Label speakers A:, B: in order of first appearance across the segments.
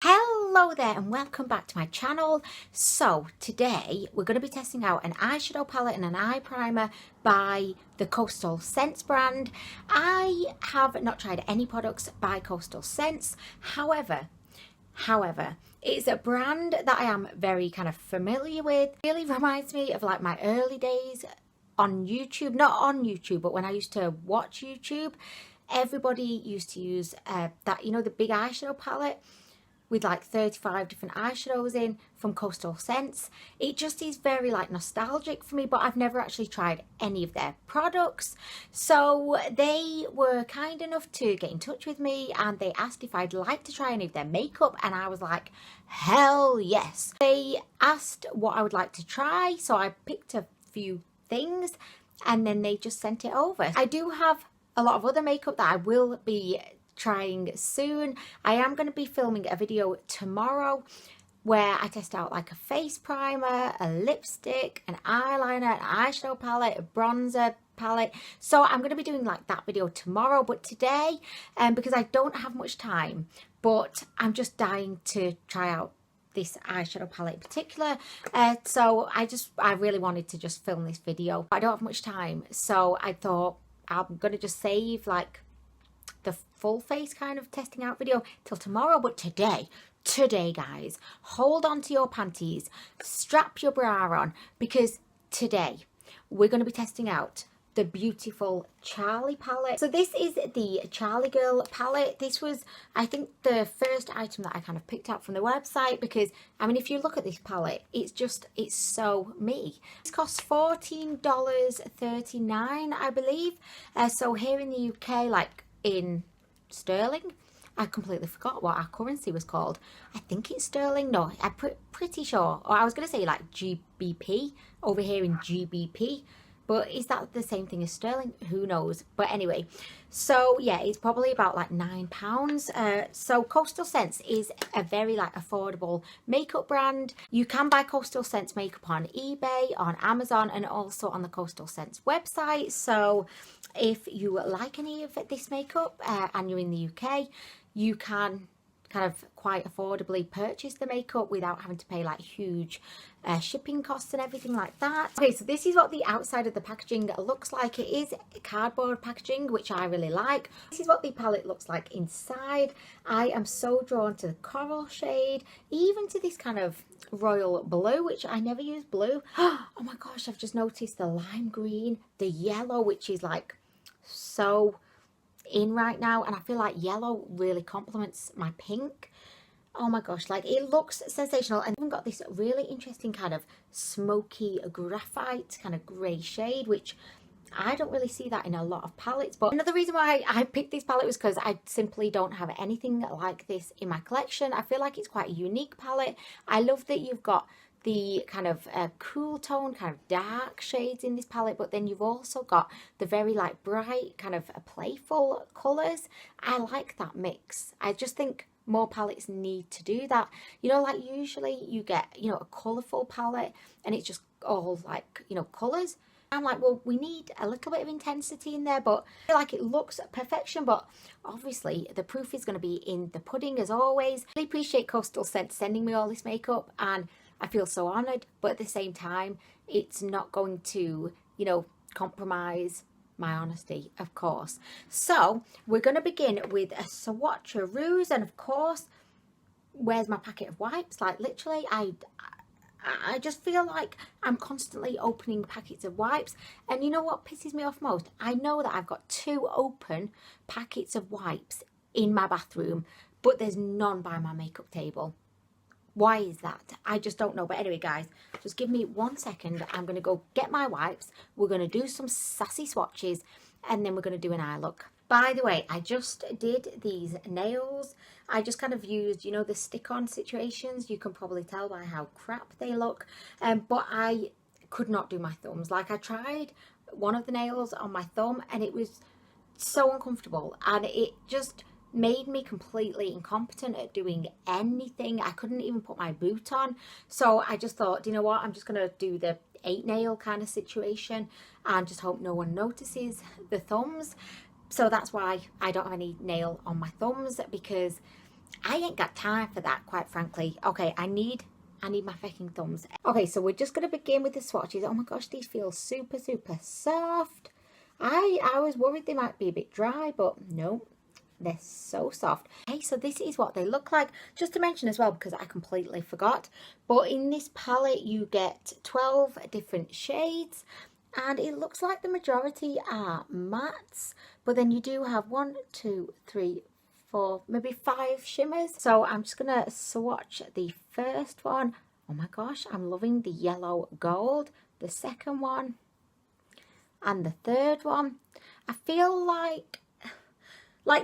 A: Hello there and welcome back to my channel. So today we're going to be testing out an eyeshadow palette and an eye primer by the Coastal Scents brand. I have not tried any products by Coastal Scents. However, it's a brand that I am very kind of familiar with. It really reminds me of like my early days on YouTube, not on YouTube, but when I used to watch YouTube. Everybody used to use that, you know, the big eyeshadow palette with like 35 different eyeshadows in from Coastal Scents. It just is very like nostalgic for me, but I've never actually tried any of their products. So they were kind enough to get in touch with me and they asked if I'd like to try any of their makeup, and I was like, hell yes. They asked what I would like to try, so I picked a few things and then they just sent it over. I do have a lot of other makeup that I will be trying soon. I am going to be filming a video tomorrow where I test out like a face primer, a lipstick, an eyeliner, an eyeshadow palette, a bronzer palette. So I'm going to be doing like that video tomorrow, but today, because I don't have much time, but I'm just dying to try out this eyeshadow palette in particular, so I really wanted to just film this video. I don't have much time, so I thought I'm gonna just save like the full face kind of testing out video till tomorrow. But today guys, hold on to your panties, strap your bra on, because today we're going to be testing out the beautiful Charlie palette. So this is the Charlie Girl palette. This was, I think, the first item that I kind of picked up from the website, because I mean, if you look at this palette, it's so me. This costs $14.39, I believe. So here in the UK, like in sterling, I completely forgot what our currency was called. I think it's sterling. No, I'm pretty sure. Or I was going to say like GBP over here in GBP. But is that the same thing as sterling? Who knows? But anyway, so yeah, it's probably about like £9. So Coastal Scents is a very like affordable makeup brand. You can buy Coastal Scents makeup on eBay, on Amazon, and also on the Coastal Scents website. So if you like any of this makeup and you're in the UK, you can kind of quite affordably purchase the makeup without having to pay like huge shipping costs and everything like that. Okay, so this is what the outside of the packaging looks like. It is cardboard packaging, which I really like. This is what the palette looks like inside. I am so drawn to the coral shade, even to this kind of royal blue, which I never use blue. Oh my gosh, I've just noticed the lime green, the yellow, which is like so in right now, and I feel like yellow really complements my pink. Oh my gosh, like it looks sensational. And even got this really interesting kind of smoky graphite kind of grey shade, which I don't really see that in a lot of palettes. But another reason why I picked this palette was because I simply don't have anything like this in my collection. I feel like it's quite a unique palette. I love that you've got the kind of cool tone, kind of dark shades in this palette, but then you've also got the very like bright, kind of playful colours. I like that mix. I just think more palettes need to do that. You know, like usually you get, you know, a colourful palette and it's just all like, you know, colours. I'm like, well, we need a little bit of intensity in there, but I feel like it looks perfection. But obviously the proof is going to be in the pudding, as always. I really appreciate Coastal Scents sending me all this makeup, and I feel so honoured, but at the same time, it's not going to, you know, compromise my honesty, of course. So we're going to begin with a swatcheroo, and of course, where's my packet of wipes? Like literally, I just feel like I'm constantly opening packets of wipes. And you know what pisses me off most? I know that I've got 2 open packets of wipes in my bathroom, but there's none by my makeup table. Why is that? I just don't know. But anyway, guys, just give me 1 second. I'm going to go get my wipes. We're going to do some sassy swatches, and then we're going to do an eye look. By the way, I just did these nails. I just kind of used, you know, the stick-on situations. You can probably tell by how crap they look. But I could not do my thumbs. Like, I tried one of the nails on my thumb, and it was so uncomfortable. And it just made me completely incompetent at doing anything. I couldn't even put my boot on. So I just thought, you know what, I'm just going to do the 8 nail kind of situation and just hope no one notices the thumbs. So that's why I don't have any nail on my thumbs, because I ain't got time for that, quite frankly. Okay, I need my fucking thumbs. Okay, so we're just going to begin with the swatches. Oh my gosh, these feel super, super soft. I was worried they might be a bit dry, but no, they're so soft. Okay, so this is what they look like. Just to mention as well, because I completely forgot, but in this palette you get 12 different shades, and it looks like the majority are mattes, but then you do have 1, 2, 3, 4, maybe 5 shimmers. So I'm just gonna swatch the first one. Oh my gosh, I'm loving the yellow gold. The second one and the third one. I feel like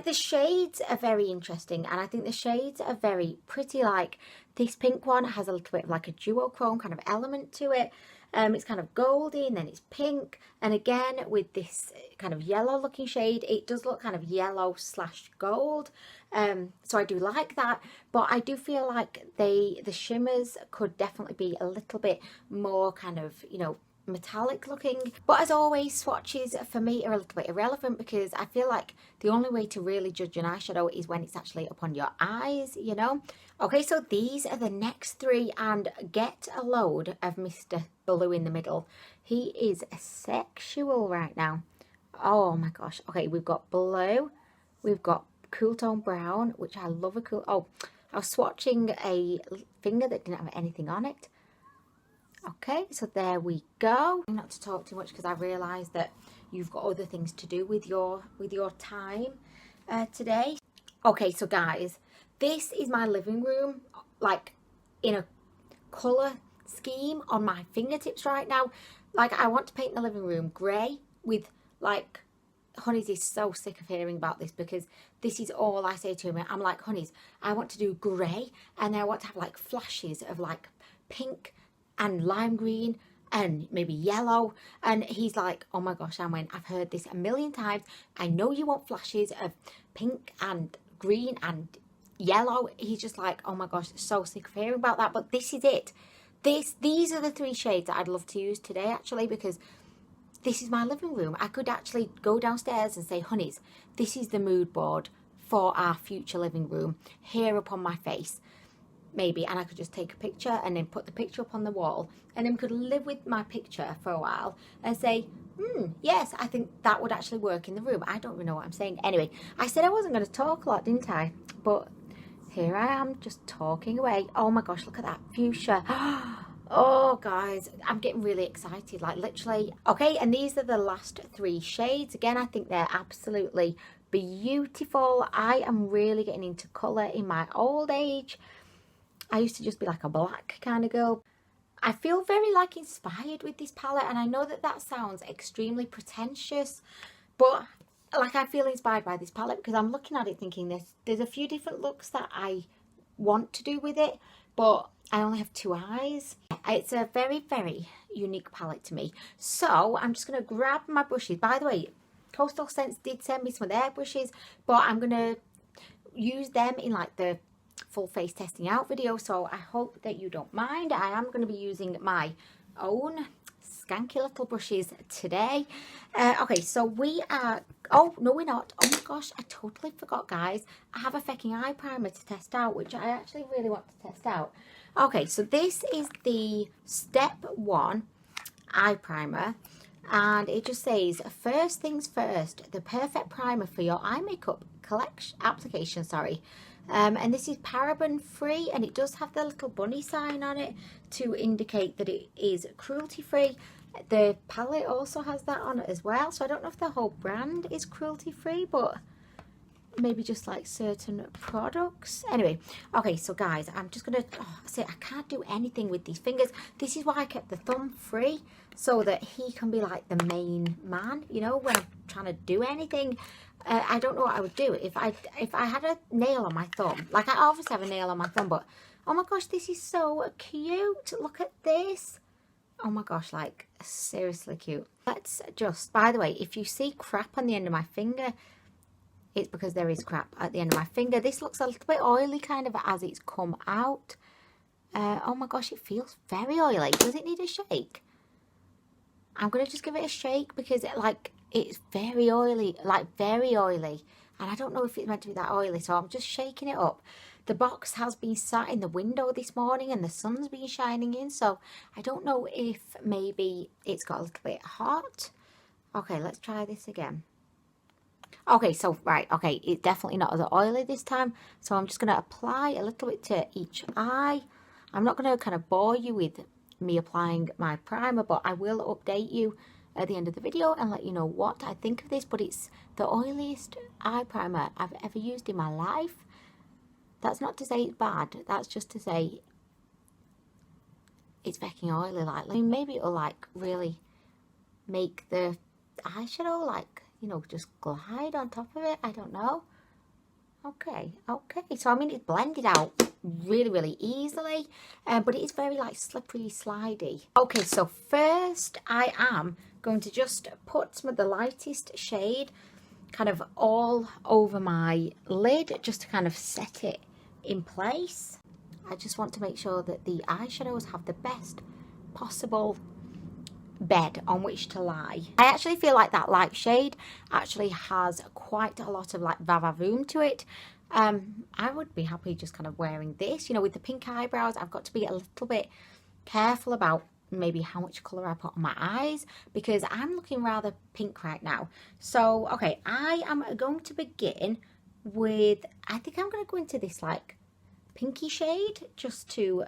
A: the shades are very interesting, and I think the shades are very pretty. Like this pink one has a little bit of like a duochrome kind of element to it. It's kind of goldy and then it's pink, and again with this kind of yellow looking shade, it does look kind of yellow slash gold. So I do like that, but I do feel like the shimmers could definitely be a little bit more kind of, you know, metallic looking. But as always, swatches for me are a little bit irrelevant, because I feel like the only way to really judge an eyeshadow is when it's actually upon your eyes, you know. Okay, so these are the next 3, and get a load of Mr. Blue in the middle. He is sexual right now. Oh my gosh. Okay, we've got blue, we've got cool tone brown, which I love a cool. Oh, I was swatching a finger that didn't have anything on it. Okay, so there we go. Not to talk too much, because I realise that you've got other things to do with your time today. Okay, so guys, this is my living room, like in a colour scheme on my fingertips right now. Like, I want to paint the living room grey with, like, Honeys is so sick of hearing about this, because this is all I say to him. I'm like, Honeys, I want to do grey, and I want to have like flashes of like pink and lime green and maybe yellow. And he's like, oh my gosh, Anwen, I've heard this a million times. I know you want flashes of pink and green and yellow. He's just like, oh my gosh, so sick of hearing about that. But this is it. These are the 3 shades that I'd love to use today, actually, because this is my living room. I could actually go downstairs and say, Honeys, this is the mood board for our future living room here upon my face. Maybe, and I could just take a picture and then put the picture up on the wall, and then we could live with my picture for a while and say, yes, I think that would actually work in the room. I don't really know what I'm saying. Anyway, I said I wasn't going to talk a lot, didn't I? But here I am, just talking away. Oh my gosh, look at that fuchsia. Oh guys, I'm getting really excited, like literally. Okay, and these are the last 3 shades. Again, I think they're absolutely beautiful. I am really getting into colour in my old age. I used to just be like a black kind of girl. I feel very like inspired with this palette, and I know that that sounds extremely pretentious, but like I feel inspired by this palette because I'm looking at it thinking there's a few different looks that I want to do with it, but I only have 2 eyes. It's a very, very unique palette to me. So I'm just going to grab my brushes. By the way, Coastal Scents did send me some of their brushes, but I'm going to use them in like the full face testing out video, so I hope that you don't mind. I am going to be using my own skanky little brushes today. Okay, so we are, oh no we're not, oh my gosh, I totally forgot guys, I have a fucking eye primer to test out, which I actually really want to test out. Okay, so this is the step 1 eye primer, and it just says, first things first, the perfect primer for your eye makeup application, and this is paraben free, and it does have the little bunny sign on it to indicate that it is cruelty free. The palette also has that on it as well, so I don't know if the whole brand is cruelty free, but maybe just like certain products. Anyway, okay, so guys, I'm just gonna say I can't do anything with these fingers. This is why I kept the thumb free, so that he can be like the main man, you know, when I'm trying to do anything. I don't know what I would do if I had a nail on my thumb. Like, I obviously have a nail on my thumb, but oh my gosh, this is so cute. Look at this. Oh my gosh, like seriously cute. Let's just, by the way, if you see crap on the end of my finger, it's because there is crap at the end of my finger. This looks a little bit oily kind of as it's come out. Oh my gosh, it feels very oily. Does it need a shake? I'm going to just give it a shake because it's very oily, like very oily. And I don't know if it's meant to be that oily, so I'm just shaking it up. The box has been sat in the window this morning and the sun's been shining in, so I don't know if maybe it's got a little bit hot. Okay, let's try this again. Okay, so, right, okay, it's definitely not as oily this time, so I'm just going to apply a little bit to each eye. I'm not going to kind of bore you with me applying my primer, but I will update you at the end of the video and let you know what I think of this. But it's the oiliest eye primer I've ever used in my life. That's not to say it's bad, that's just to say it's fucking oily. Like, I mean, maybe it'll like really make the eyeshadow like, you know, just glide on top of it. I don't know. Okay, so I mean, it's blended out really easily, but it is very like slippery, slidey. Okay, so first I am going to just put some of the lightest shade kind of all over my lid, just to kind of set it in place. I just want to make sure that the eyeshadows have the best possible bed on which to lie. I actually feel like that light shade actually has quite a lot of like va-va-voom to it. I would be happy just kind of wearing this, you know, with the pink eyebrows. I've got to be a little bit careful about maybe how much colour I put on my eyes, because I'm looking rather pink right now. So okay, I am going to begin with, I think I'm going to go into this like pinky shade just to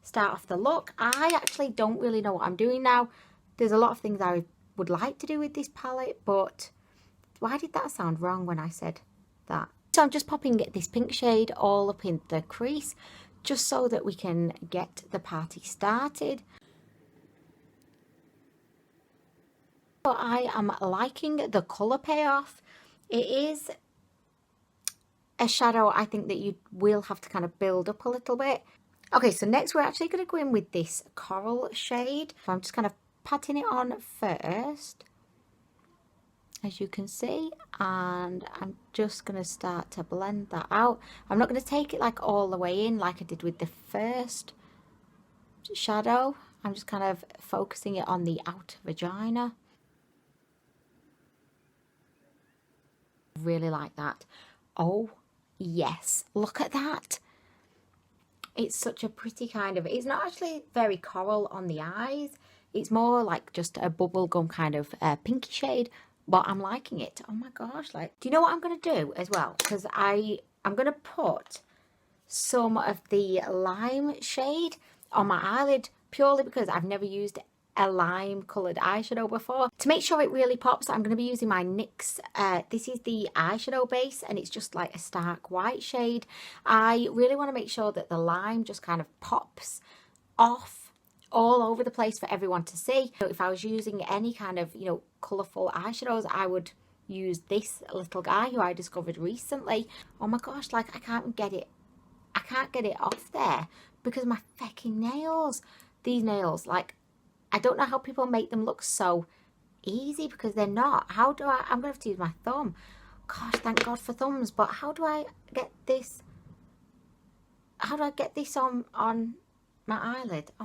A: start off the look. I actually don't really know what I'm doing now. There's a lot of things I would like to do with this palette, but why did that sound wrong when I said that? So I'm just popping this pink shade all up in the crease, just so that we can get the party started. So I am liking the colour payoff. It is a shadow I think that you will have to kind of build up a little bit. Okay, so next we're actually going to go in with this coral shade. So I'm just kind of patting it on first, as you can see, and I'm just going to start to blend that out. I'm not going to take it like all the way in like I did with the first shadow. I'm just kind of focusing it on the outer vagina. Really like that. Oh yes, look at that. It's such a pretty kind of, it's not actually very coral on the eyes. It's more like just a bubblegum kind of pinky shade, but I'm liking it. Oh my gosh, like, do you know what I'm going to do as well? Because I'm going to put some of the lime shade on my eyelid, purely because I've never used a lime coloured eyeshadow before. To make sure it really pops, I'm going to be using my NYX. This is the eyeshadow base, and it's just like a stark white shade. I really want to make sure that the lime just kind of pops off all over the place for everyone to see. So if I was using any kind of, you know, colourful eyeshadows, I would use this little guy who I discovered recently. Oh my gosh, like I can't get it off there because of my fucking nails. These nails, like, I don't know how people make them look so easy, because they're not. How do I'm gonna have to use my thumb. Gosh, thank God for thumbs. But how do I get this? How do I get this on my eyelid? Oh.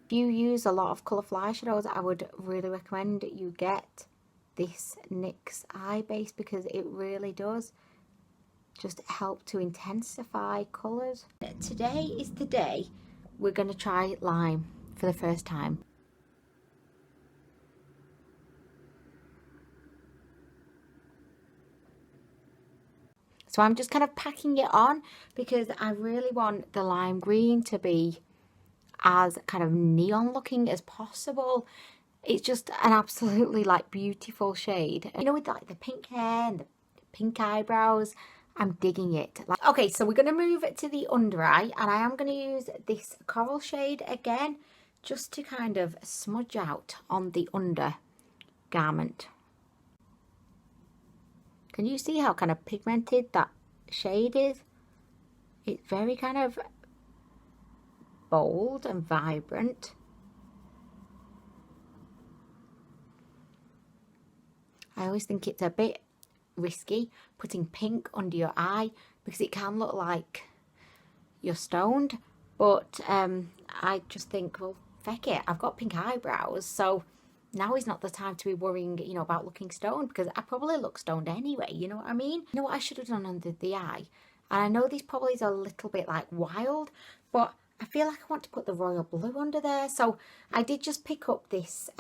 A: If you use a lot of colourful eyeshadows, I would really recommend you get this NYX eye base, because it really does just help to intensify colours. Today is the day we're going to try lime for the first time. So I'm just kind of packing it on, because I really want the lime green to be as kind of neon looking as possible. It's just an absolutely like beautiful shade. You know, with like the pink hair and the pink eyebrows, I'm digging it. Okay, so we're going to move it to the under eye, and I am going to use this coral shade again, just to kind of smudge out on the under garment. Can you see how kind of pigmented that shade is? It's very kind of bold and vibrant. I always think it's a bit risky putting pink under your eye, because it can look like you're stoned, but I just think, well, feck it, I've got pink eyebrows, so now is not the time to be worrying, you know, about looking stoned, because I probably look stoned anyway, you know what I mean? You know what I should have done under the eye? And I know this probably is a little bit like wild, but I feel like I want to put the royal blue under there. So I did just pick up this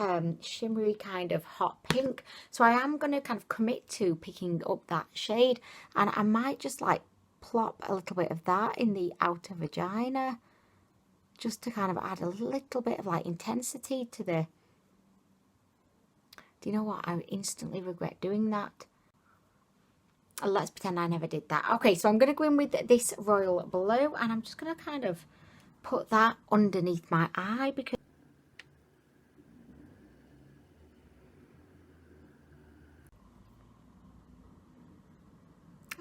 A: shimmery kind of hot pink. So I am going to kind of commit to picking up that shade. And I might just like plop a little bit of that in the outer vagina, just to kind of add a little bit of like intensity to the... Do you know what? I instantly regret doing that. Let's pretend I never did that. Okay, so I'm going to go in with this royal blue, and I'm just going to kind of put that underneath my eye, because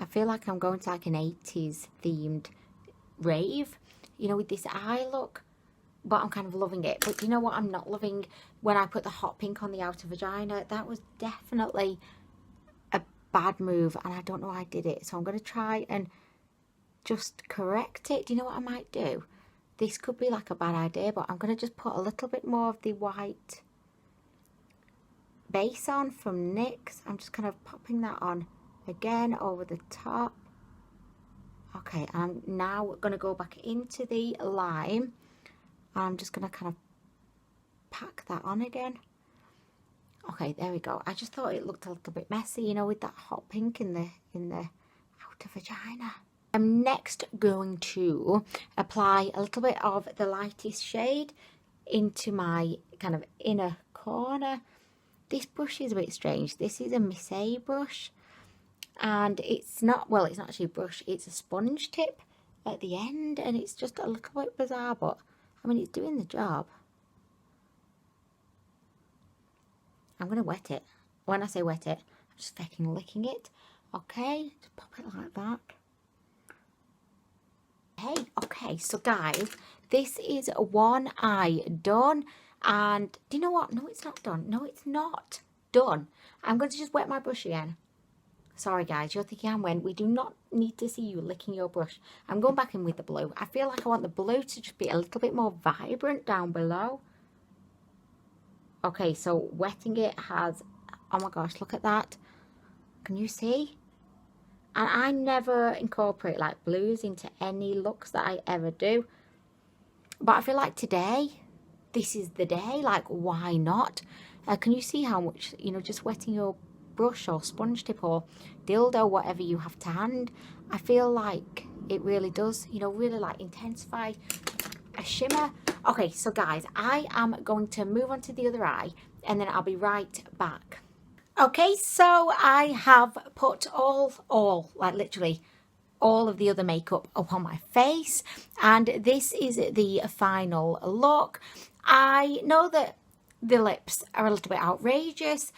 A: I feel like I'm going to like an 80s themed rave, you know, with this eye look. But I'm kind of loving it. But you know what I'm not loving? When I put the hot pink on the outer vagina, that was definitely a bad move, and I don't know why I did it. So I'm going to try and just correct it. Do you know what I might do? This could be like a bad idea, but I'm going to just put a little bit more of the white base on from NYX. I'm just kind of popping that on again over the top. Okay, I'm now going to go back into the lime. I'm just going to kind of pack that on again. Okay, there we go. I just thought it looked a little bit messy, you know, with that hot pink in the outer vagina. I'm next going to apply a little bit of the lightest shade into my kind of inner corner. This brush is a bit strange. This is a Miss A brush, and it's not, well, it's not actually a brush, it's a sponge tip at the end, and it's just a little bit bizarre, but I mean, it's doing the job. I'm going to wet it. When I say wet it, I'm just fucking licking it. Okay, just pop it like that. Hey, okay, so guys, this is one eye done. And do you know what? No, it's not done. No, it's not done. I'm going to just wet my brush again. Sorry guys, you're thinking, Anwen, we do not need to see you licking your brush. I'm going back in with the blue. I feel like I want the blue to just be a little bit more vibrant down below. Okay, so wetting it has, oh my gosh, look at that. Can you see? And I never incorporate like blues into any looks that I ever do. But I feel like today, this is the day. Like, why not? Can you see how much, you know, just wetting your brush or sponge tip or dildo, whatever you have to hand, I feel like it really does, you know, really like intensify a shimmer. Okay, so guys, I am going to move on to the other eye, and then I'll be right back. Okay, so I have put all like literally all of the other makeup up on my face, and this is the final look. I know that the lips are a little bit outrageous,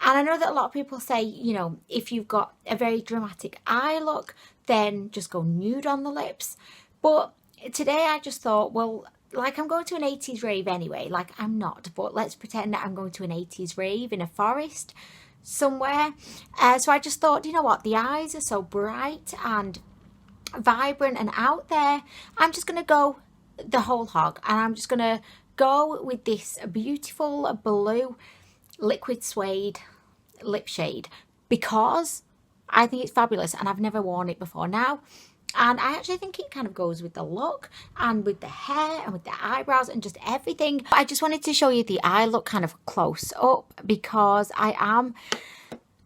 A: and I know that a lot of people say, you know, if you've got a very dramatic eye look, then just go nude on the lips. But today I just thought, well, like I'm going to an 80s rave anyway. Like I'm not, but let's pretend that I'm going to an 80s rave in a forest somewhere. So I just thought, you know what? The eyes are so bright and vibrant and out there. I'm just going to go the whole hog, and I'm just going to go with this beautiful blue liquid suede lip shade, because I think it's fabulous and I've never worn it before now, and I actually think it kind of goes with the look and with the hair and with the eyebrows and just everything. I just wanted to show you the eye look kind of close up, because I am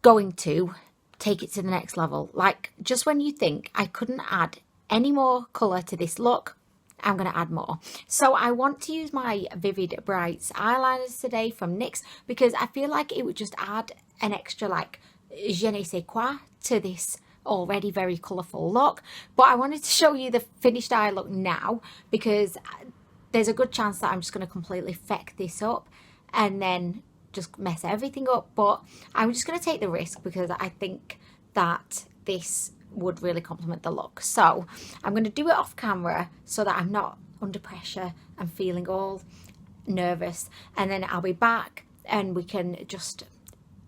A: going to take it to the next level. Like, just when you think I couldn't add any more colour to this look, I'm going to add more. So I want to use my Vivid Brights eyeliners today from NYX, because I feel like it would just add an extra like je ne sais quoi to this already very colourful look. But I wanted to show you the finished eye look now, because there's a good chance that I'm just going to completely feck this up and then just mess everything up. But I'm just going to take the risk, because I think that this would really complement the look. So I'm going to do it off camera so that I'm not under pressure and feeling all nervous, and then I'll be back and we can just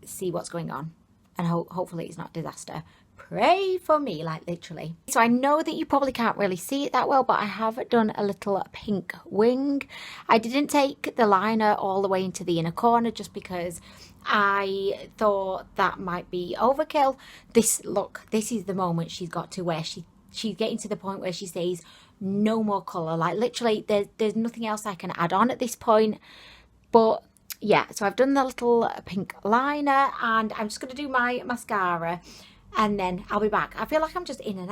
A: see what's going on, and hopefully it's not a disaster. pray for me, like literally. So I know that you probably can't really see it that well, but I have done a little pink wing. I didn't take the liner all the way into the inner corner just because I thought that might be overkill. This is the moment she's got to where she's getting to the point where she says no more colour. Like literally there's nothing else I can add on at this point. But yeah, so I've done the little pink liner and I'm just going to do my mascara and then I'll be back. I feel like I'm just in and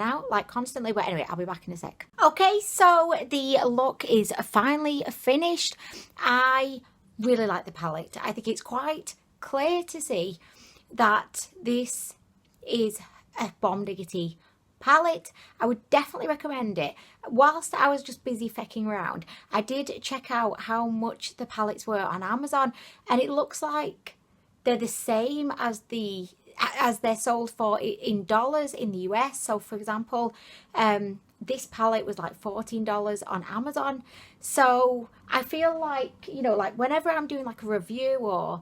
A: out like constantly, but anyway, I'll be back in a sec. Okay, so the look is finally finished. I really like the palette. I think it's quite clear to see that this is a bomb diggity palette. I would definitely recommend it. Whilst I was just busy fecking around, I did check out how much the palettes were on Amazon, and it looks like they're the same as they're sold for in dollars in the US. So for example, this palette was like $14 on Amazon. So I feel like, you know, like whenever I'm doing like a review or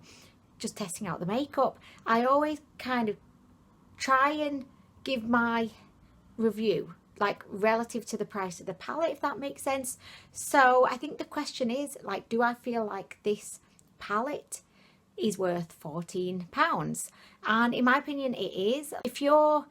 A: just testing out the makeup, I always kind of try and give my review like relative to the price of the palette, if that makes sense. So I think the question is like, do I feel like this palette is worth £14? And in my opinion it is. If you're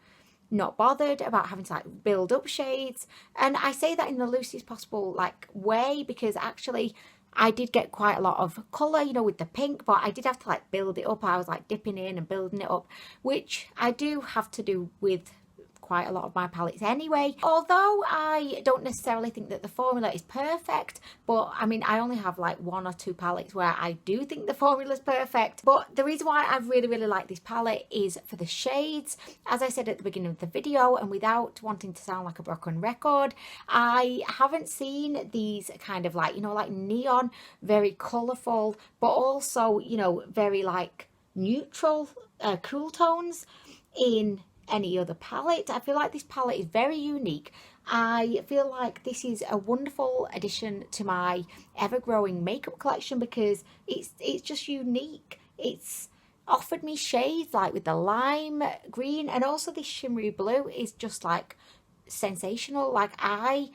A: not bothered about having to like build up shades, and I say that in the loosest possible like way, because actually I did get quite a lot of colour, you know, with the pink, but I did have to like build it up. I was like dipping in and building it up, which I do have to do with quite a lot of my palettes anyway. Although I don't necessarily think that the formula is perfect, but I mean, I only have like 1 or 2 palettes where I do think the formula is perfect. But the reason why I really like this palette is for the shades. As I said at the beginning of the video, and without wanting to sound like a broken record, I haven't seen these kind of like, you know, like neon, very colourful, but also, you know, very like neutral, cool tones in any other palette. I feel like this palette is very unique. I feel like this is a wonderful addition to my ever-growing makeup collection because it's just unique. It's offered me shades like with the lime green, and also this shimmery blue is just like sensational. Like I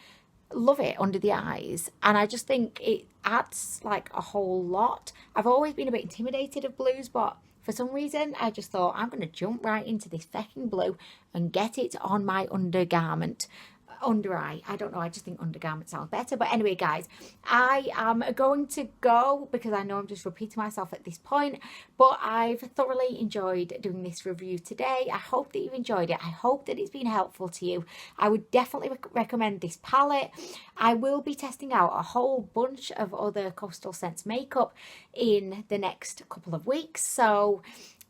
A: love it under the eyes, and I just think it adds like a whole lot. I've always been a bit intimidated of blues, but for some reason, I just thought I'm going to jump right into this fecking blue and get it on my undergarment. Under eye, I don't know, I just think undergarment sounds better. But anyway guys, I am going to go because I know I'm just repeating myself at this point, but I've thoroughly enjoyed doing this review today. I hope that you've enjoyed it. I hope that it's been helpful to you. I would definitely recommend this palette. I will be testing out a whole bunch of other Coastal Scents makeup in the next couple of weeks, so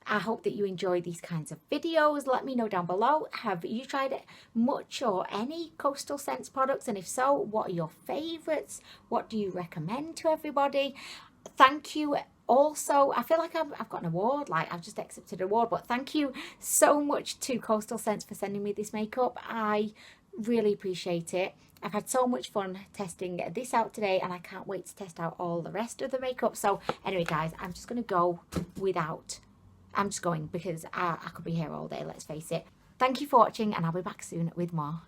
A: I hope that you enjoy these kinds of videos. Let me know down below, have you tried much or any Coastal Scents products? And if so, what are your favourites? What do you recommend to everybody? Thank you. Also, I feel like I've got an award, like I've just accepted an award, but thank you so much to Coastal Scents for sending me this makeup. I really appreciate it. I've had so much fun testing this out today, and I can't wait to test out all the rest of the makeup. So anyway guys, I'm just going to go I'm just going because I could be here all day, let's face it. Thank you for watching, and I'll be back soon with more.